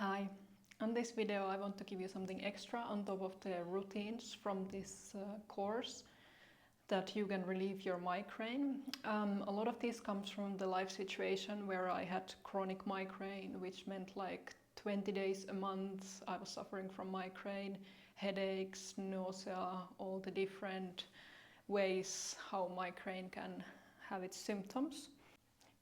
Hi, on this video I want to give you something extra on top of the routines from this course that you can relieve your migraine. A lot of this comes from the life situation where I had chronic migraine, which meant like 20 days a month I was suffering from migraine, headaches, nausea, all the different ways how migraine can have its symptoms.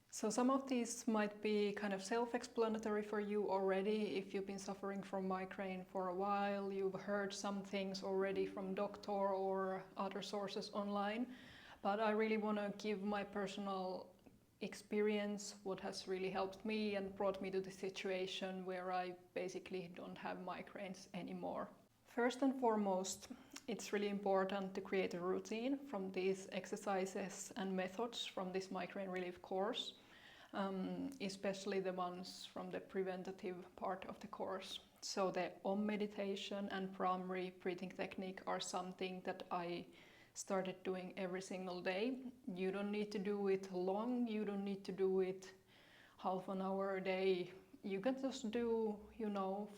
So some of these might be kind of self-explanatory for you already if you've been suffering from migraine for a while, you've heard some things already from doctor or other sources online, but I really want to give my personal experience, what has really helped me and brought me to the situation where I basically don't have migraines anymore. First and foremost, it's really important to create a routine from these exercises and methods from this migraine relief course. Especially the ones from the preventative part of the course. So the Om meditation and primary breathing technique are something that I started doing every single day. You don't need to do it long, you don't need to do it half an hour a day. You can just do,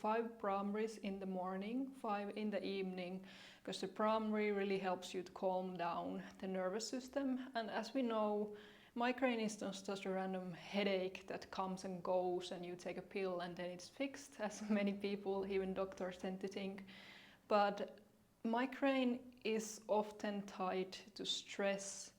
5 primaries in the morning, 5 in the evening, because the primary really helps you to calm down the nervous system. And as we know, migraine is just a random headache that comes and goes and you take a pill and then it's fixed, as many people, even doctors, tend to think. But migraine is often tied to stress,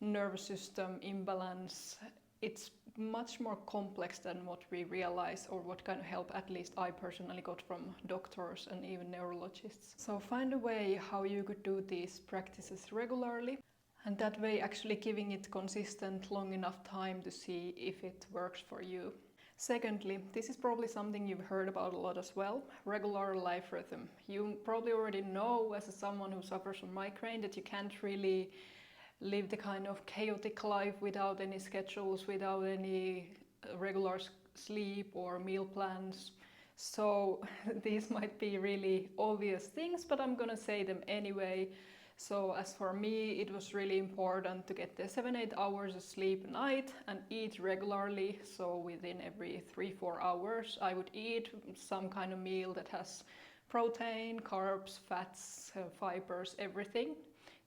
nervous system imbalance. It's much more complex than what we realize or what kind of help at least I personally got from doctors and even neurologists. So find a way how you could do these practices regularly. And that way actually giving it consistent long enough time to see if it works for you. Secondly, this is probably something you've heard about a lot as well, regular life rhythm. You probably already know as someone who suffers from migraine that you can't really live the kind of chaotic life without any schedules, without any regular sleep or meal plans. So these might be really obvious things, but I'm gonna say them anyway. So as for me, it was really important to get the 7-8 hours of sleep a night and eat regularly. So within every 3-4 hours, I would eat some kind of meal that has protein, carbs, fats, fibers, everything.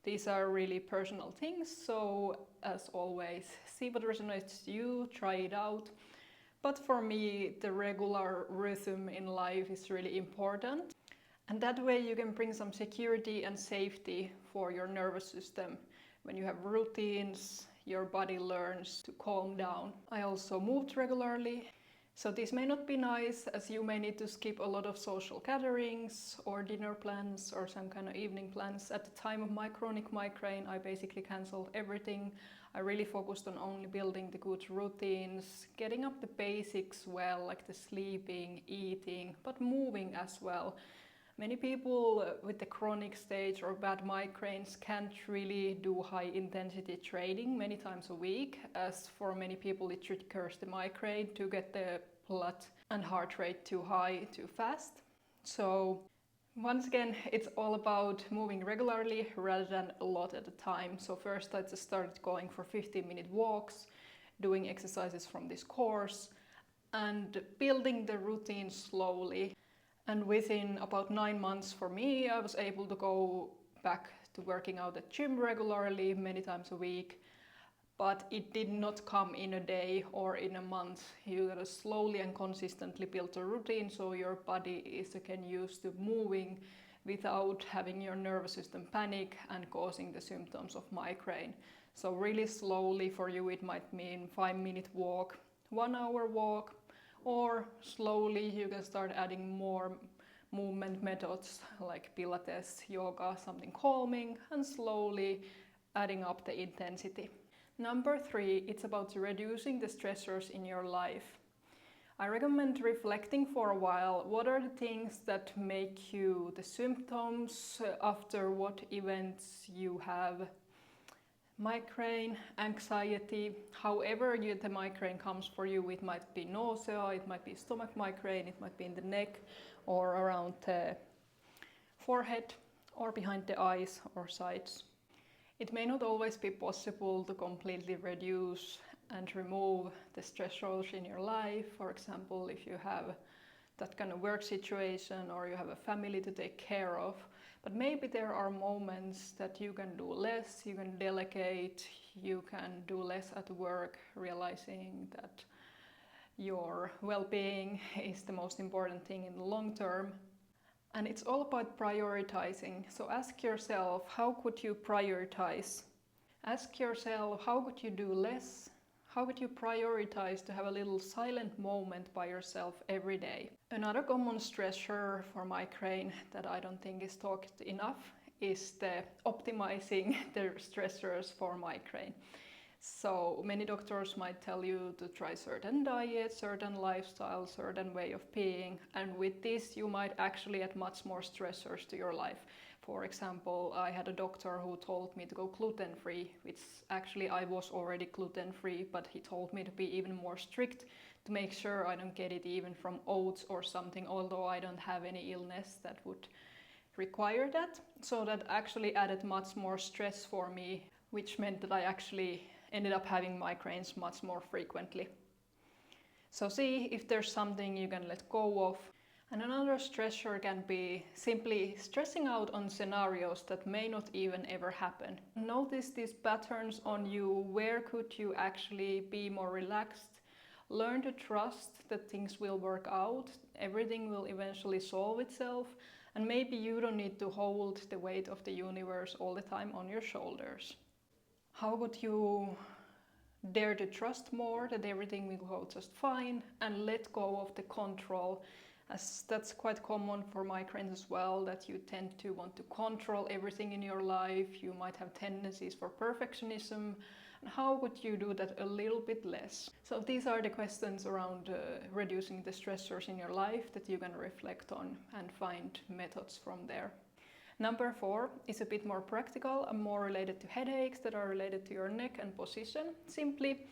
These are really personal things. So as always, see what resonates to you, try it out. But for me, the regular rhythm in life is really important. And that way you can bring some security and safety for your nervous system. When you have routines, your body learns to calm down. I also moved regularly. So this may not be nice, as you may need to skip a lot of social gatherings or dinner plans or some kind of evening plans. At the time of my chronic migraine, I basically cancelled everything. I really focused on only building the good routines, getting up the basics well, like the sleeping, eating, but moving as well. Many people with the chronic stage or bad migraines can't really do high intensity training many times a week, as for many people it triggers the migraine to get the blood and heart rate too high too fast. So once again, it's all about moving regularly rather than a lot at a time. So first I just started going for 15-minute walks, doing exercises from this course and building the routine slowly. And within about 9 months for me, I was able to go back to working out at gym regularly, many times a week. But it did not come in a day or in a month. You gotta slowly and consistently build a routine so your body is again used to moving without having your nervous system panic and causing the symptoms of migraine. So really slowly for you it might mean 5-minute walk, 1-hour walk, or slowly you can start adding more movement methods like Pilates, yoga, something calming, and slowly adding up the intensity. Number 3, it's about reducing the stressors in your life. I recommend reflecting for a while. What are the things that make you the symptoms, after what events you have migraine, anxiety, however the migraine comes for you. It might be nausea, it might be stomach migraine, it might be in the neck or around the forehead or behind the eyes or sides. It may not always be possible to completely reduce and remove the stressors in your life. For example, if you have that kind of work situation or you have a family to take care of. But maybe there are moments that you can do less, you can delegate, you can do less at work, realizing that your well-being is the most important thing in the long term. And it's all about prioritizing. So ask yourself, how could you prioritize? Ask yourself, how could you do less? How could you prioritize to have a little silent moment by yourself every day? Another common stressor for migraine that I don't think is talked enough is the optimizing the stressors for migraine. So many doctors might tell you to try certain diets, certain lifestyle, certain way of being, and with this you might actually add much more stressors to your life. For example, I had a doctor who told me to go gluten-free, which actually I was already gluten-free, but he told me to be even more strict to make sure I don't get it even from oats or something, although I don't have any illness that would require that. So that actually added much more stress for me, which meant that I actually ended up having migraines much more frequently. So see if there's something you can let go of. And another stressor can be simply stressing out on scenarios that may not even ever happen. Notice these patterns on you. Where could you actually be more relaxed? Learn to trust that things will work out, everything will eventually solve itself, and maybe you don't need to hold the weight of the universe all the time on your shoulders. How would you dare to trust more that everything will go just fine and let go of the control, as that's quite common for migraines as well, that you tend to want to control everything in your life. You might have tendencies for perfectionism. And how would you do that a little bit less? So these are the questions around reducing the stressors in your life that you can reflect on and find methods from there. Number 4 is a bit more practical and more related to headaches that are related to your neck and position. Simply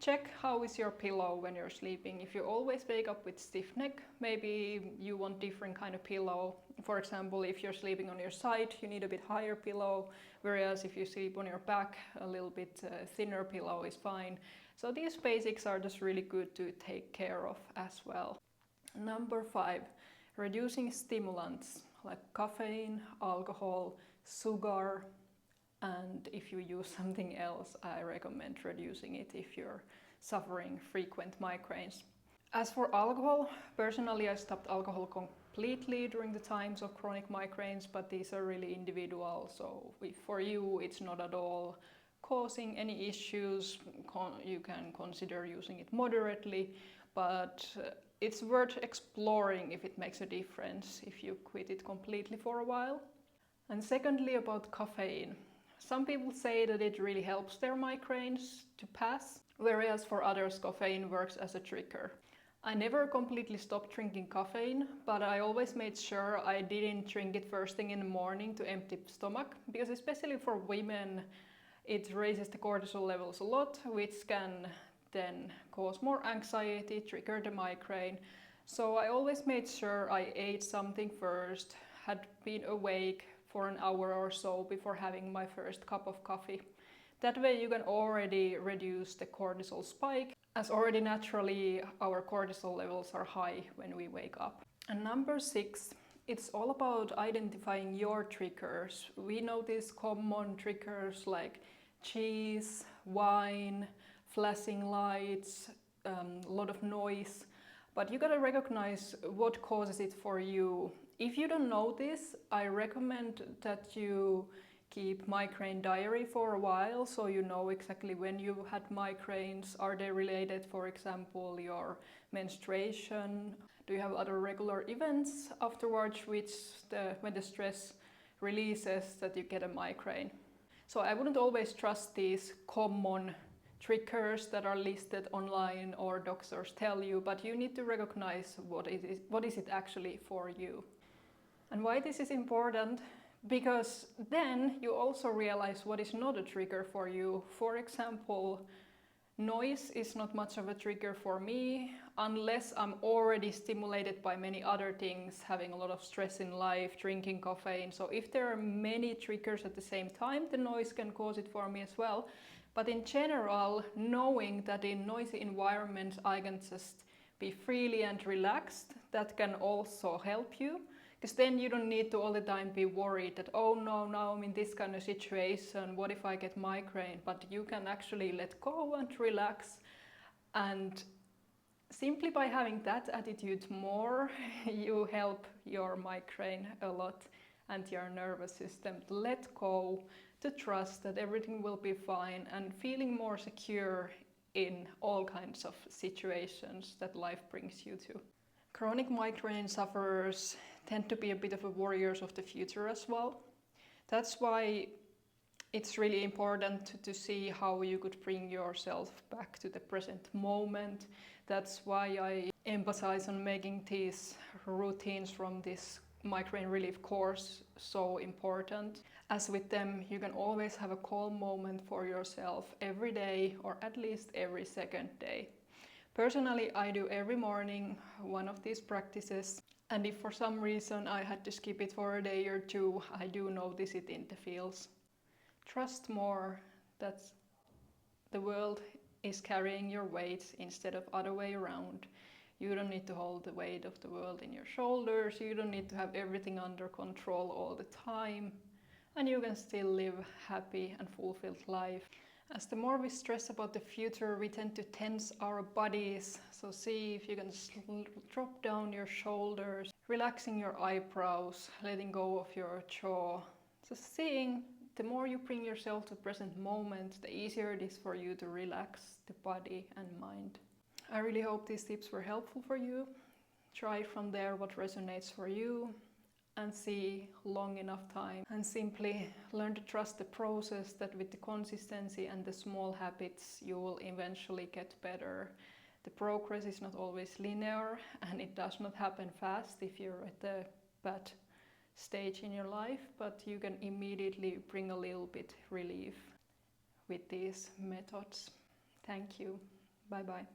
check how is your pillow when you're sleeping. If you always wake up with stiff neck, maybe you want different kind of pillow. For example, if you're sleeping on your side, you need a bit higher pillow, whereas if you sleep on your back, a little bit thinner pillow is fine. So these basics are just really good to take care of as well. Number 5, reducing stimulants like caffeine, alcohol, sugar, and if you use something else, I recommend reducing it if you're suffering frequent migraines. As for alcohol, personally I stopped alcohol completely during the times of chronic migraines, but these are really individual, so if for you it's not at all causing any issues, you can consider using it moderately, but it's worth exploring if it makes a difference if you quit it completely for a while. And secondly, about caffeine. Some people say that it really helps their migraines to pass, whereas for others caffeine works as a trigger. I never completely stopped drinking caffeine, but I always made sure I didn't drink it first thing in the morning to empty stomach, because especially for women it raises the cortisol levels a lot, which can then cause more anxiety, trigger the migraine. So I always made sure I ate something first, had been awake for an hour or so before having my first cup of coffee. That way you can already reduce the cortisol spike, as already naturally our cortisol levels are high when we wake up. And number 6, it's all about identifying your triggers. We know these common triggers like cheese, wine, flashing lights, a lot of noise, but you gotta recognize what causes it for you. If you don't know this, I recommend that you keep migraine diary for a while, so you know exactly when you had migraines. Are they related, for example, your menstruation? Do you have other regular events afterwards when the stress releases that you get a migraine? So I wouldn't always trust these common triggers that are listed online or doctors tell you, but you need to recognize what is it actually for you. And why this is important? Because then you also realize what is not a trigger for you. For example, noise is not much of a trigger for me unless I'm already stimulated by many other things, having a lot of stress in life, drinking caffeine. So if there are many triggers at the same time, the noise can cause it for me as well. But in general, knowing that in noisy environments I can just be freely and relaxed, that can also help you. Because then you don't need to all the time be worried that, oh no, now I'm in this kind of situation, what if I get migraine? But you can actually let go and relax, and simply by having that attitude more, you help your migraine a lot and your nervous system to let go, to trust that everything will be fine, and feeling more secure in all kinds of situations that life brings you to. Chronic migraine sufferers tend to be a bit of a warriors of the future as well. That's why it's really important to see how you could bring yourself back to the present moment. That's why I emphasize on making these routines from this migraine relief course so important. As with them, you can always have a calm moment for yourself every day, or at least every second day. Personally, I do every morning one of these practices, and if for some reason I had to skip it for a day or two, I do notice it in the feels. Trust more that the world is carrying your weight instead of other way around. You don't need to hold the weight of the world in your shoulders, you don't need to have everything under control all the time, and you can still live happy and fulfilled life. As the more we stress about the future, we tend to tense our bodies. So see if you can drop down your shoulders, relaxing your eyebrows, letting go of your jaw. So seeing the more you bring yourself to the present moment, the easier it is for you to relax the body and mind. I really hope these tips were helpful for you. Try from there what resonates for you, and see long enough time, and simply learn to trust the process, that with the consistency and the small habits you will eventually get better. The progress is not always linear, and it does not happen fast if you're at a bad stage in your life, but you can immediately bring a little bit relief with these methods. Thank you. Bye bye.